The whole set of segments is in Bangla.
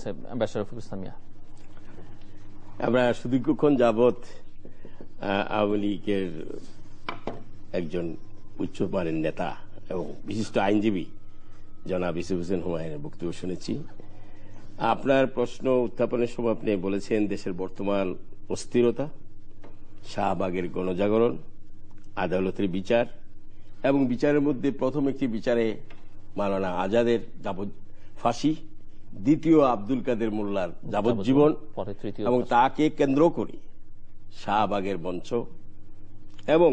হচ্ছে ব্যারিস্টার রফিকুল ইসলাম মিয়া? আমরা সুদীর্ঘক্ষণ যাবৎ আওয়ামী লীগের একজন উচ্চমানের নেতা এবং বিশিষ্ট আইনজীবী জনাব ইউসুফ হোসেন হুমায়ুনের বক্তব্য শুনেছি। আপনার প্রশ্ন উত্থাপনের সময় আপনি বলেছেন দেশের বর্তমান অস্থিরতা, শাহবাগের গণজাগরণ, আদালতের বিচার এবং বিচারের মধ্যে প্রথম একটি বিচারে মাওলানা আজাদের ফাঁসি, দ্বিতীয় আব্দুল কাদের মোল্লার যাবজ্জীবন এবং তাকে কেন্দ্র করে শাহবাগের মঞ্চ এবং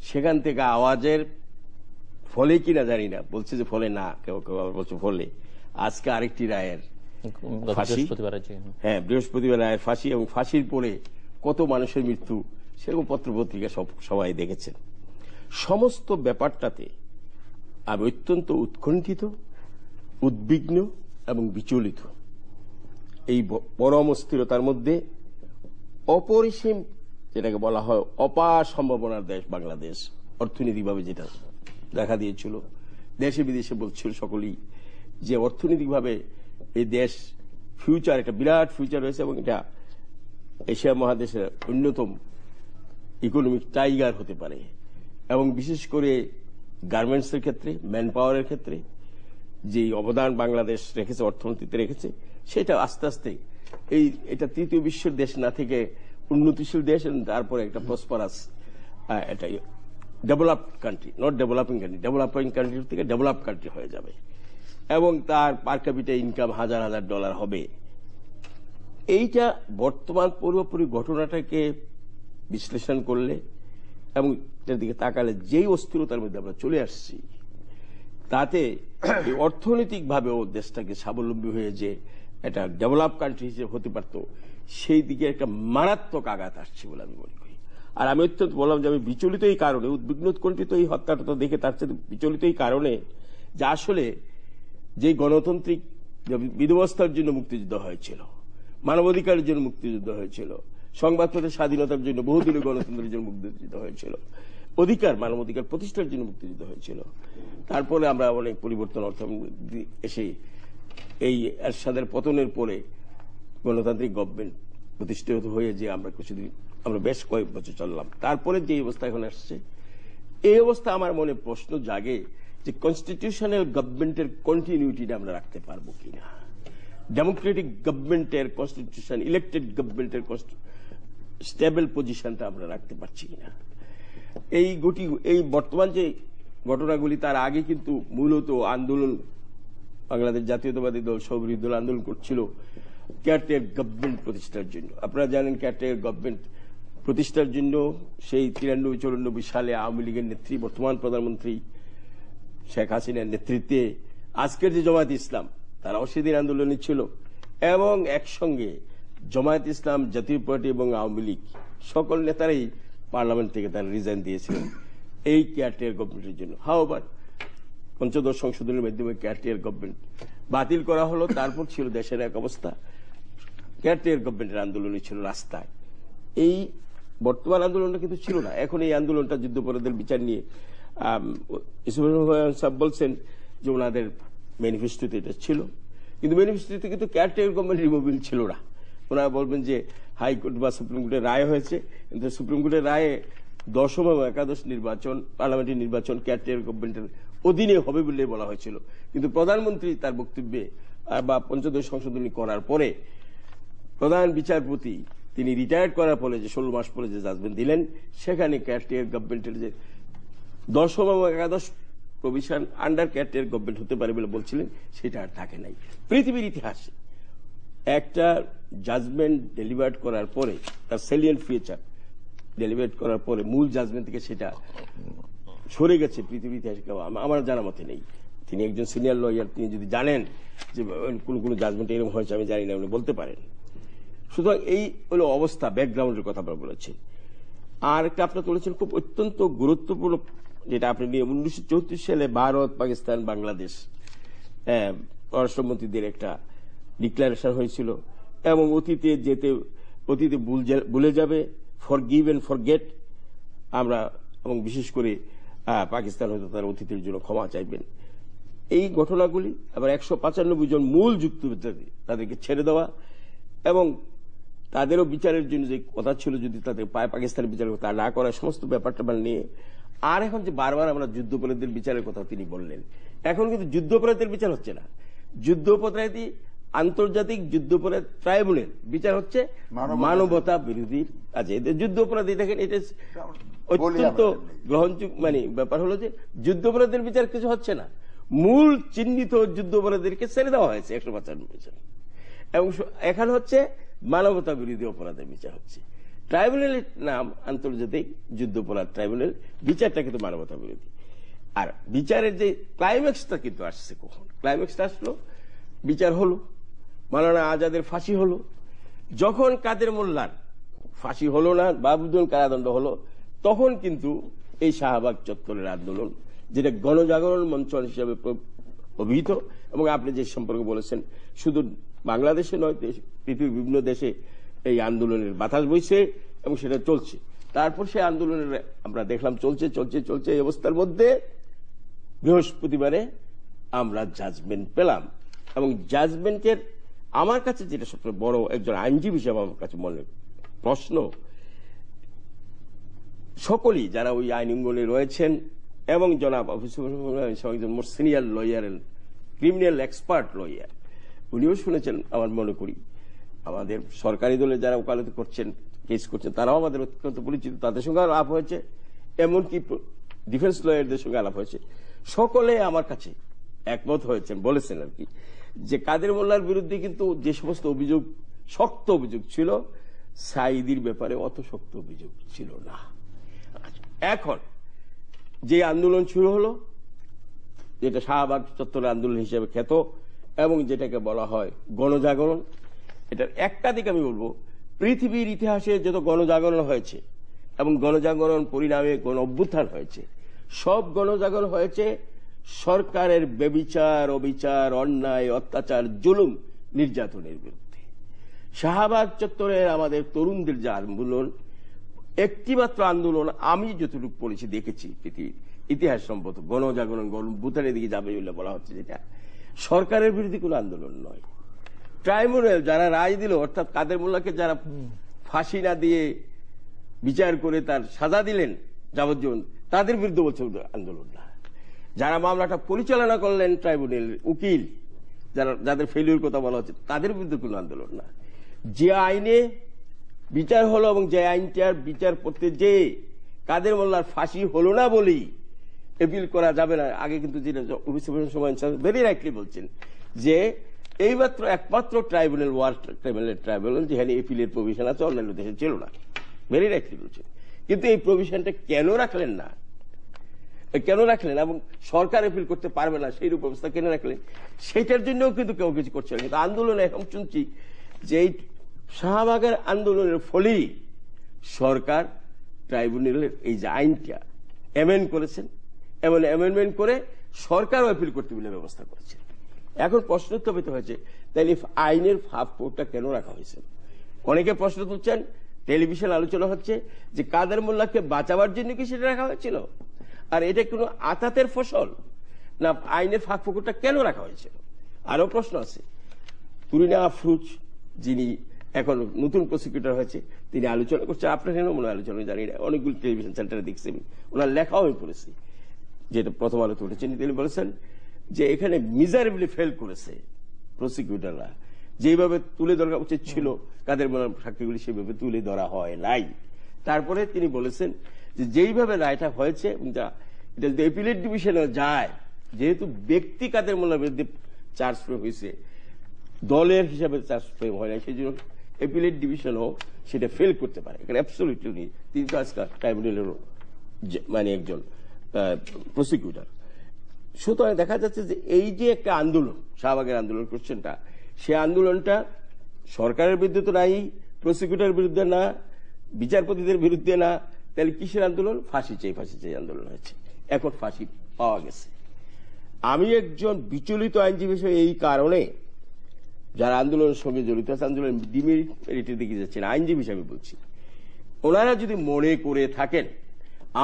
সেখান থেকে আওয়াজের ফলে কিনা জানি না, বলছে যে ফলে না, কেউ কেউ বলছে ফলে আজকে আরেকটি রায়ের ফাঁসি, হ্যাঁ বৃহস্পতিবার রায়ের ফাঁসি এবং ফাঁসির পরে কত মানুষের মৃত্যু সেরকম পত্রপত্রিকা সবাই দেখেছেন। সমস্ত ব্যাপারটাতে আমি অত্যন্ত উৎকণ্ঠিত, উদ্বিগ্ন এবং বিচলিত। এই পরম অস্থিরতার মধ্যে অপরিসীম, যেটাকে বলা হয় অপার সম্ভাবনার দেশ বাংলাদেশ, অর্থনৈতিকভাবে যেটা দেখা দিয়েছিল, দেশে বিদেশে বলছিল সকলেই যে অর্থনৈতিকভাবে এই দেশ ফিউচার, একটা বিরাট ফিউচার রয়েছে এবং এটা এশিয়া মহাদেশের অন্যতম ইকোনমিক টাইগার হতে পারে এবং বিশেষ করে গার্মেন্টসের ক্ষেত্রে, ম্যান পাওয়ারের ক্ষেত্রে যে অবদান বাংলাদেশ রেখেছে, অর্থনীতিতে রেখেছে, সেটা আস্তে আস্তে এটা তৃতীয় বিশ্বের দেশ না থেকে উন্নতিশীল দেশ এবং তারপরে একটা প্রসপারাস, এটা developed country, not developing country, developing country থেকে ডেভেলপড কান্ট্রি হয়ে যাবে এবং তার পার ক্যাপিটা ইনকাম হাজার হাজার ডলার হবে। এইটা বর্তমান পুরোপুরি ঘটনাটাকে বিশ্লেষণ করলে এবং এটার দিকে তাকালে যেই অস্থিরতার মধ্যে আমরা চলে আসছি, তাতে অর্থনৈতিকভাবেও দেশটাকে স্বাবলম্বী হয়ে যে একটা ডেভেলপ কান্ট্রি হিসেবে হতে পারত, সেই দিকে একটা মারাত্মক আঘাত আসছে বলে আমি মনে করি। আর আমি অত্যন্ত বললাম যে আমি বিচলিত এই কারণে, উদ্বিগ্ন উৎকণ্ঠিত এই হত্যাটা তো দেখে তার সাথে বিচলিত এই কারণে যে আসলে যে গণতান্ত্রিক বিধ্বস্তার জন্য মুক্তিযুদ্ধ হয়েছিল, মানবাধিকারের জন্য মুক্তিযুদ্ধ হয়েছিল, সংবাদপত্রের স্বাধীনতার জন্য, বহুদিনের গণতন্ত্রের জন্য মুক্তিযুদ্ধ হয়েছিল, অধিকার মানবাধিকার প্রতিষ্ঠার জন্য মুক্তিযুদ্ধ হয়েছিল, তারপরে আমরা অনেক পরিবর্তন অর্থনীতি এসে এই এরশাদের পতনের পরে গণতান্ত্রিক গভর্নমেন্ট প্রতিষ্ঠিত হয়ে যে আমরা বেশ কয়েক বছর চললাম, তারপরে যে অবস্থা এখন আসছে, এই অবস্থা আমার মনে প্রশ্ন জাগে যে কনস্টিটিউশনাল গভর্নমেন্টের কন্টিনিউটিটা আমরা রাখতে পারবো কিনা, ডেমোক্রেটিক গভর্নমেন্টের কনস্টিটিউশন, ইলেক্টেড গভর্নমেন্টের স্টেবল পজিশনটা আমরা রাখতে পারছি কিনা। এই বর্তমান যে ঘটনাগুলি, তার আগে কিন্তু মূলত আন্দোলন, বাংলাদেশ জাতীয়তাবাদী দল, সহবিরোধী দল আন্দোলন করছিল কেয়ারটেকার গভর্নমেন্ট প্রতিষ্ঠার জন্য। আপনারা জানেন কেয়ারটেকার গভর্নমেন্ট প্রতিষ্ঠার জন্য সেই 93-94 সালে আওয়ামী লীগের নেত্রী, বর্তমান প্রধানমন্ত্রী শেখ হাসিনার নেতৃত্বে আজকের যে জামায়াত ইসলাম, তারাও সেদিন আন্দোলনে ছিল এবং একসঙ্গে জামায়াত ইসলাম, জাতীয় পার্টি এবং আওয়ামী লীগ সকল নেতারাই পার্লামেন্ট থেকে তারা রিজাইন দিয়েছিলেন এই কেয়ারটেকার গভর্নমেন্টের জন্য। হাওয়ার পঞ্চদশ সংশোধনের মাধ্যমে কেয়ারটেকার গভর্নমেন্ট বাতিল করা হলো। তারপর ছিল দেশের এক অবস্থা, কেয়ারটেকার গভর্নমেন্টের আন্দোলনই ছিল রাস্তায়। এই বর্তমান আন্দোলনটা কিন্তু ছিল না। এখন এই আন্দোলনটা যুদ্ধাপরাধের বিচার নিয়ে ইউসুফ সাহেব বলছেন যে ওনাদের ম্যানিফেস্টোতে এটা ছিল, কিন্তু ম্যানিফেস্টোতে কিন্তু কেয়ারটেকার গভর্নমেন্ট রিমুভেবল ছিল না। ওনারা বলবেন যে হাইকোর্ট বা সুপ্রিম কোর্টের রায় হয়েছে, কিন্তু সুপ্রিম কোর্টের রায়ে 10ম এবং 11শ নির্বাচন, পার্লামেন্টের নির্বাচন কেয়ারটেকার গভর্নমেন্টের অধীনে হবে বলে বলা হয়েছিল। কিন্তু প্রধানমন্ত্রী তার বক্তব্যে বা পঞ্চদশ সংশোধনী করার পরে প্রধান বিচারপতি তিনি রিটায়ার্ড করার পরে যে 16 মাস পরে যে জাজমেন্ট দিলেন, সেখানে কেয়ারটেকার গভর্নমেন্টের যে 10ম এবং 11শ প্রভিশন আন্ডার কেয়ারটেকার গভর্নমেন্ট হতে পারে বলে বলছিলেন, সেটা আর থাকে নাই। পৃথিবীর ইতিহাসে একটা জাজমেন্ট ডেলিভার্ড করার পরে, তার সেলিয়েন্ট ফিচার ডেলিভার্ড করার পরে মূল জাজমেন্ট থেকে সেটা সরে গেছে পৃথিবীর ইতিহাসে আমার জানা মতে নেই। তিনি একজন সিনিয়র লয়ার, তিনি যদি জানেন যে কোন জাজমেন্ট এরকম হয়েছে, আমি জানি না, উনি বলতে পারেন। সুতরাং এই হলো অবস্থা, ব্যাকগ্রাউন্ডের কথা আমরা বলেছি। আর একটা আপনার তুলেছেন খুব অত্যন্ত গুরুত্বপূর্ণ, যেটা আপনি নিয়ে 1934 সালে ভারত, পাকিস্তান, বাংলাদেশ পররাষ্ট্রমন্ত্রীদের একটা ডিক্লারেশন হয়েছিল এবং অতীতে ভুলে যাবে, ফরগিভ এন্ড ফরগেট আমরা, এবং বিশেষ করে পাকিস্তান হয়তো তার অতীতের জন্য ক্ষমা চাইবেন। এই ঘটনাগুলি আবার 195 জন মূল যুক্তিবিদ্যার্থী তাদেরকে ছেড়ে দেওয়া এবং তাদেরও বিচারের জন্য যে কথা ছিল যদি তাদের পাকিস্তানের বিচার তা না করা সমস্ত ব্যাপারটা নিয়ে আর এখন যে বারবার আমরা যুদ্ধাপরাধীদের বিচারের কথা তিনি বললেন, এখন কিন্তু যুদ্ধাপরাধীদের বিচার হচ্ছে না, যুদ্ধাপরাধী আন্তর্জাতিক যুদ্ধাপরাধ ট্রাইব্যুনাল বিচার হচ্ছে মানবতা বিরোধী কাজে। যুদ্ধাপরাধী দেখেন এটা অত্যন্ত গ্রহণযোগ্য ব্যাপার হলো যে যুদ্ধাপরাধীদের বিচার কিছু হচ্ছে না, মূল চিহ্নিত যুদ্ধাপরাধীদেরকে ছেড়ে দেওয়া হয়েছে 195 জন এবং এখানে হচ্ছে মানবতা বিরোধী অপরাধের বিচার হচ্ছে। ট্রাইব্যুনালের নাম আন্তর্জাতিক যুদ্ধাপরাধ ট্রাইব্যুনাল, বিচারটা কিন্তু মানবতা বিরোধী। আর বিচারের যে ক্লাইম্যাক্সটা কিন্তু আসছে, কখন ক্লাইম্যাক্সটা আসলো, বিচার হলো, মাওলানা আজাদের ফাঁসি হলো, যখন কাদের মোল্লার ফাঁসি হলো না, বাবুদ্দিন কারাদণ্ড হলো, তখন কিন্তু এই শাহবাগ চত্বরের আন্দোলন যেটা গণজাগরণ মঞ্চ হিসেবে অভিহিত এবং আপনি যে সম্পর্কে বলেছেন শুধু বাংলাদেশে নয় পৃথিবীর বিভিন্ন দেশে এই আন্দোলনের বাতাস বইছে এবং সেটা চলছে। তারপর সেই আন্দোলনের আমরা দেখলাম চলছে চলছে চলছে এই অবস্থার মধ্যে বৃহস্পতিবারে আমরা জাজমেন্ট পেলাম এবং জাজমেন্টের আমার কাছে যেটা সবচেয়ে বড় একজন আইনজীবী হিসেবে আমার কাছে মনে প্রশ্ন, সকলেই যারা ওই আইন অঙ্গনে রয়েছেন এবং জনাব একজন more senior lawyer, criminal expert lawyer, উনিও শুনেছেন আমার মনে করি, আমাদের সরকারি দলে যারা ওকালতি করছেন কেস করছেন তারাও আমাদের অত্যন্ত পরিচিত, তাদের সঙ্গে আলাপ হয়েছে, এমনকি ডিফেন্স লয়ারদের সঙ্গে আলাপ হয়েছে, সকলে আমার কাছে একমত হয়েছেন, বলেছেন আর কি যে কাদের মোল্লার বিরুদ্ধে কিন্তু যে সমস্ত অভিযোগ শক্ত অভিযোগ ছিল সাঈদীর ব্যাপারে অত শক্ত অভিযোগ ছিল না। এখন যে আন্দোলন শুরু হলো যেটা শাহবাগ চত্বরের আন্দোলন হিসেবে খ্যাত এবং যেটাকে বলা হয় গণজাগরণ, এটার একটা দিক আমি বলবো পৃথিবীর ইতিহাসে যত গণজাগরণ হয়েছে এবং গণজাগরণ পরিণামে গণ অভ্যুত্থান হয়েছে, সব গণজাগরণ হয়েছে সরকারের বেবিচার অবিচার অন্যায় অত্যাচার জুলুম নির্যাতনের বিরুদ্ধে। শাহবাগ চত্বরের আমাদের তরুণদের যে আন্দোলন একটিমাত্র আন্দোলন আমি যতটুকু পড়েছি দেখেছি পৃথিবীর ইতিহাস সম্পর্ক গণজাগরণ গণ অভ্যুত্থানের দিকে যাবে বলে বলা হচ্ছে, যেটা সরকারের বিরোধী কোনো আন্দোলন নয়। ট্রাইব্যুনাল যারা রায় দিল অর্থাৎ কাদের মোল্লাকে যারা ফাঁসি না দিয়ে বিচার করে তার সাজা দিলেন যাবজ্জীবন, তাদের বিরুদ্ধে বলছে আন্দোলন না। যারা মামলাটা পরিচালনা করলেন ট্রাইব্যুনালের উকিল, যাদের ফেলিউর কথা বলা হচ্ছে, তাদের বিরুদ্ধে কোনো আন্দোলন না। যে আইনে বিচার হলো এবং যে আইনটার বিচার করতে যে কাদের মোল্লার ফাঁসি হলো না বলেই এপিল করা যাবে না। আগে কিন্তু যেটা ভেরি রাইটলি বলছেন যে এইমাত্র একমাত্র ট্রাইব্যুনাল ওয়ার ট্রাইব্যুনাল যেখানে এপিলের প্রভিশন আছে, অন্যান্য দেশে ছিল না, ভেরি রাইটলি বলছেন। কিন্তু এই প্রভিশনটা কেন রাখলেন না, কেন রাখলেন এবং সরকার এপিল করতে পারবে না সেই রূপ ব্যবস্থা কেন রাখলেন, সেটার জন্যও কিন্তু কেউ কিছু করছে না। কিন্তু আন্দোলনে এখন শুনছি যে এই শাহবাগের আন্দোলনের ফলেই সরকার ট্রাইব্যুনালের এই যে আইনটা অ্যামেন্ড করেছেন এবং অ্যামেন্ডমেন্ট করে সরকারও আপিল করতে বলে ব্যবস্থা করেছে। এখন প্রশ্ন উত্থাপিত হয়েছে তাহলে আইনের ফাঁকফোকরটা কেন রাখা হয়েছে? অনেকে প্রশ্ন তুলছেন, টেলিভিশন আলোচনা হচ্ছে যে কাদের মোল্লাকে বাঁচাবার জন্য কি সেটা রাখা হয়েছিল, আর এটা কোনো আতাতের ফসল না আইনের ফাঁকফোকরটা কেন রাখা হয়েছিল? আরো প্রশ্ন আছে। তুরিনা আফরোজ যিনি এখন নতুন প্রসিকিউটর হয়েছে তিনি আলোচনা করছেন, আপনার কেন মনে আলোচনা জানি না, অনেকগুলো টেলিভিশন সেন্টারে দেখছি, ওনার লেখাও আমি পড়েছি, যেটা প্রথম আলোতে উঠেছেন। তিনি বলেছেন যে এখানে মিজারেবলি ফেল করেছে প্রসিকিউটররা, যেভাবে তুলে ধরা উচিত ছিল কাদের মোল্লার সাক্ষীগুলি সেভাবে তুলে ধরা হয় নাই। তারপরে তিনি বলেছেন যে যেইভাবে রায়টা হয়েছে এটা যদি এপিলেট ডিভিশনে যায়, যেহেতু ব্যক্তি কাদের মোল্লার বিরুদ্ধে চার্জ ফ্রেম হয়েছে, দলের হিসাবে চার্জ ফ্রেম হয় না, সেই জন্য এপিলেট ডিভিশনও সেটা ফেল করতে পারে। এখানে অ্যাবসলিউটলি নেই, তিনি তো আজকাল ট্রাইব্যুনালের একজন প্রসিকিউটর। সুতরাং দেখা যাচ্ছে যে এই যে একটা আন্দোলন শাহবাগের আন্দোলন কোশ্চেনটা, সে আন্দোলনটা সরকারের বিরুদ্ধে তো নাই, প্রসিকিউটরের বিরুদ্ধে না, বিচারপতিদের বিরুদ্ধে না, তাহলে কিসের আন্দোলন? ফাঁসি চাই আন্দোলন হয়েছে। এখন ফাঁসি পাওয়া গেছে। আমি একজন বিচলিত আইনজীবী হিসেবে এই কারণে যারা আন্দোলনের সঙ্গে জড়িত আছে, আন্দোলন ডিমেরিটের দিকে যাচ্ছেন, আইনজীবী হিসাবে বলছি, ওনারা যদি মনে করে থাকেন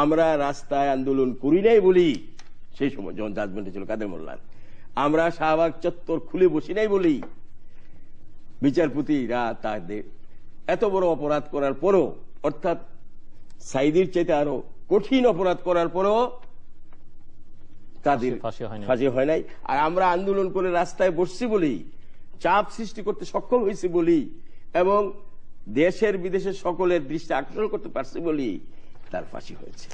আমরা রাস্তায় আন্দোলন করি নাই বলি সেই সময় যখন জাজমেন্টে ছিল কাদের মোল্লার, আমরা শাহবাগ চত্বর খুলে বসি নাই বলেই বিচারপতিরা তাদের এত বড় অপরাধ করার পরও, অর্থাৎ সাইদির চাইতে আরো কঠিন অপরাধ করার পরও তাদের ফাঁসি হয় নাই। আর আমরা আন্দোলন করে রাস্তায় বসছি বলেই, চাপ সৃষ্টি করতে সক্ষম হয়েছি বলেই এবং দেশের বিদেশের সকলের দৃষ্টি আকর্ষণ করতে পারছে বলেই তার ফাঁসি হয়েছে।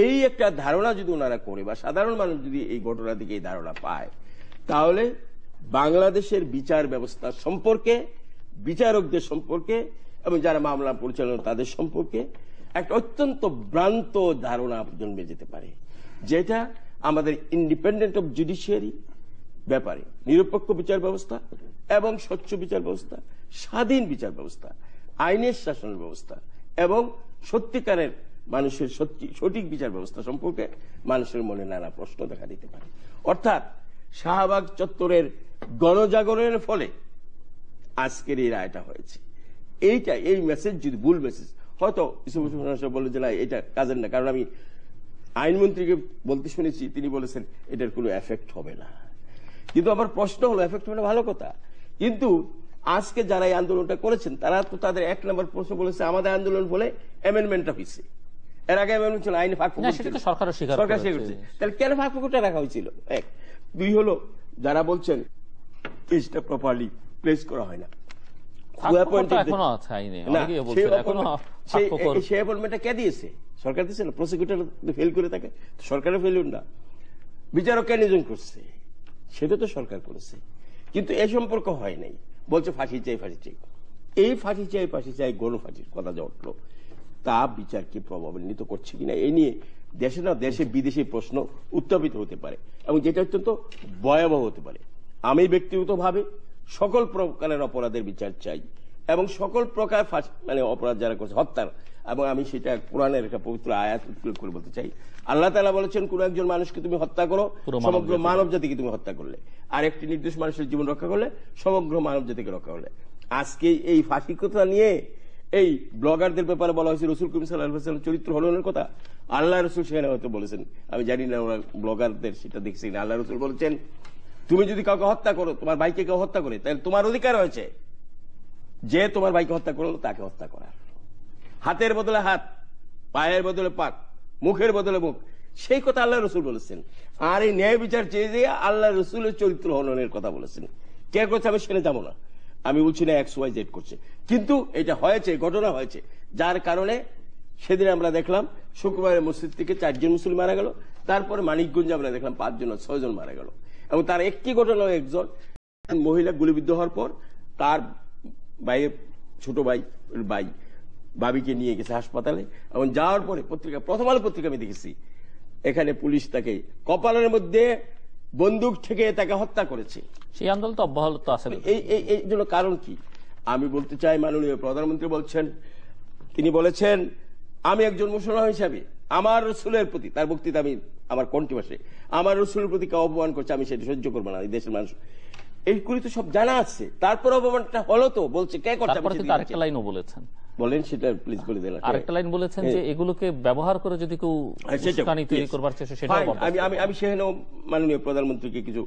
এই একটা ধারণা যদি ওনারা করে বা সাধারণ মানুষ যদি এই ঘটনা থেকে এই ধারণা পায়, তাহলে বাংলাদেশের বিচার ব্যবস্থা সম্পর্কে, বিচারকদের সম্পর্কে এবং যারা মামলা পরিচালনা তাদের সম্পর্কে একটা অত্যন্ত ভ্রান্ত ধারণা জন্মে যেতে পারে, যেটা আমাদের ইন্ডিপেন্ডেন্ট অফ জুডিশিয়ারি ব্যাপারে, নিরপেক্ষ বিচার ব্যবস্থা এবং স্বচ্ছ বিচার ব্যবস্থা, স্বাধীন বিচার ব্যবস্থা, আইনের শাসন ব্যবস্থা এবং সত্যিকারের মানুষের সঠিক বিচার ব্যবস্থা সম্পর্কে মানুষের মনে নানা প্রশ্ন দেখা দিতে পারে। অর্থাৎ শাহবাগ চত্বরের গণজাগরণের ফলে আজকের এই রায়টা হয়েছে। এই মেসেজ যদি ভুল মেসেজ, হয়তো বলে যে না এটা কাজের না, কারণ আমি আইনমন্ত্রীকে বলতে শুনেছি, তিনি বলেছেন এটার কোনো এফেক্ট হবে না। কিন্তু আমার প্রশ্ন হলো, এফেক্ট হবে না ভালো কথা, কিন্তু আজকে যারা এই আন্দোলনটা করেছেন তারা তো তাদের এক নম্বর প্রশ্ন বলেছে আমাদের আন্দোলন বলে অ্যামেন্ডমেন্টটা হয়েছে, এর আগে অ্যামেন্ডমেন্ট ছিল, আইনে ফাঁকফোকর সরকার স্বীকার করছে, তাহলে কেন ফাঁকফোকরটা রাখা হয়েছিল? এক। দুই হলো, যারা বলছেন কেসটা প্রপারলি প্লেস করা হয় না, সেই অ্যাপয়েন্টমেন্টটা কে দিয়েছে? সরকার দিয়েছে না? প্রসিকিউটর ফেল করে থাকে, সরকারের ফেলিউর না, বিচারক কে নিয়োজন করছে? সেটা তো সরকার করেছে, কিন্তু এ সম্পর্ক হয় নাই। বলছে ফাঁসি চাই, ফাঁসি চাই। এই ফাঁসি চাই, ফাঁসি চাই, গণফাঁসির কথা যা উঠলো, তা বিচারকে প্রভাবান্বিত করছে কিনা এ নিয়ে দেশে না দেশে বিদেশি প্রশ্ন উত্থাপিত হতে পারে এবং যেটা অত্যন্ত ভয়াবহ হতে পারে। আমি ব্যক্তিগতভাবে সকল প্রকারের অপরাধের বিচার চাই এবং সকল প্রকার মানে অপরাধ যারা করছে হত্যার, এবং আমি সেটা কোরআনের একটা পবিত্র আয়াত উল্লেখ করে বলতে চাই। আল্লাহ তাআলা বলেছেন, কোন একজন মানুষকে তুমি হত্যা করো, সমগ্র মানব জাতিকে তুমি হত্যা করলে, আর একটি নির্দোষ মানুষের জীবন রক্ষা করলে সমগ্র মানব জাতিকে রক্ষা করলে। আজকে এই ফাঁসি কথা নিয়ে এই ব্লগারদের ব্যাপারে বলা হয়েছে রসুল করিম সাল্লাল্লাহু আলাইহি ওয়াসাল্লাম চরিত্র হননের কথা। আল্লাহ রসুল সেখানে হয়তো বলেছেন, আমি জানি না ওরা ব্লগারদের সেটা দেখছি না। আল্লাহ রসুল বলেছেন, তুমি যদি কাউকে হত্যা করো, তোমার ভাইকে কেউ হত্যা করে, তাহলে তোমার অধিকার হয়েছে যে তোমার ভাইকে হত্যা করলো তাকে হত্যা করার। হাতের বদলে হাত, পায়ের বদলে পা, মুখের বদলে মুখ, সেই কথা আল্লাহ রসুল বলেছেন। আর এই ন্যায় বিচার চেয়ে যে আল্লাহ রসুলের চরিত্র হননের কথা বলেছেন। কে করছে আমি সেখানে যাবো না, আমি বলছি না XYZ করছে, কিন্তু এটা হয়েছে, ঘটনা হয়েছে, যার কারণে সেদিন আমরা দেখলাম শুক্রবারের মসজিদ থেকে 4 জন মুসলিম মারা গেল, তারপরে মানিকগঞ্জে আমরা দেখলাম 5 জন 6 জন মারা গেল। এবং তার একটি ঘটনা, একজন মহিলা গুলিবিদ্ধ হওয়ার পর তার ভাইয়ের ছোট ভাই ভাবিকে নিয়ে গেছে হাসপাতালে, এবং যাওয়ার পরে পত্রিকা, প্রথম আলো পত্রিকা আমি দেখেছি, এখানে পুলিশ তাকে কপালের মধ্যে বন্দুক থেকে তাকে হত্যা করেছে। সেই আন্দোলন তো অব্যাহত আছে। এই জন্য কারণ কি আমি বলতে চাই, মাননীয় প্রধানমন্ত্রী বলছেন, তিনি বলেছেন আমি একজন মুসলমান হিসাবে আমার রসুলের প্রতি, তার বক্তৃতা আমি আমার কণ্ঠে, আমার রসুলের প্রতি কেউ অপমান করছে আমি সেটা সহ্য করবো না। এই দেশের মানুষ এইগুলি তো সব জানা আছে, তারপর অপমানটা হলো তো বলছে কে করছে। আরেকটা লাইনও বলেছেন, বলেন সেটা প্লিজ বলে দেন। আরেকটা লাইন বলেছেন যে এগুলোকে ব্যবহার করে যদি কেউ উস্কানি তৈরি করবার চেষ্টা, সেটাও আমি সেখানেও মাননীয় প্রধানমন্ত্রীকে কিছু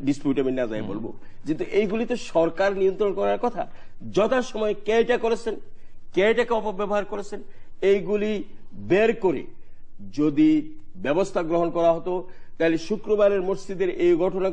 ডিসপিউট আমি না যাই বলবো, যেহেতু এইগুলি তো সরকার নিয়ন্ত্রণ করার কথা। যথাসময়ে কে এটা করেছেন, কে এটাকে অপব্যবহার করেছেন, এইগুলি বের করে যদি ব্যবস্থা গ্রহণ করা হতো, তাহলে শুক্রবারের মসজিদের এই ঘটনা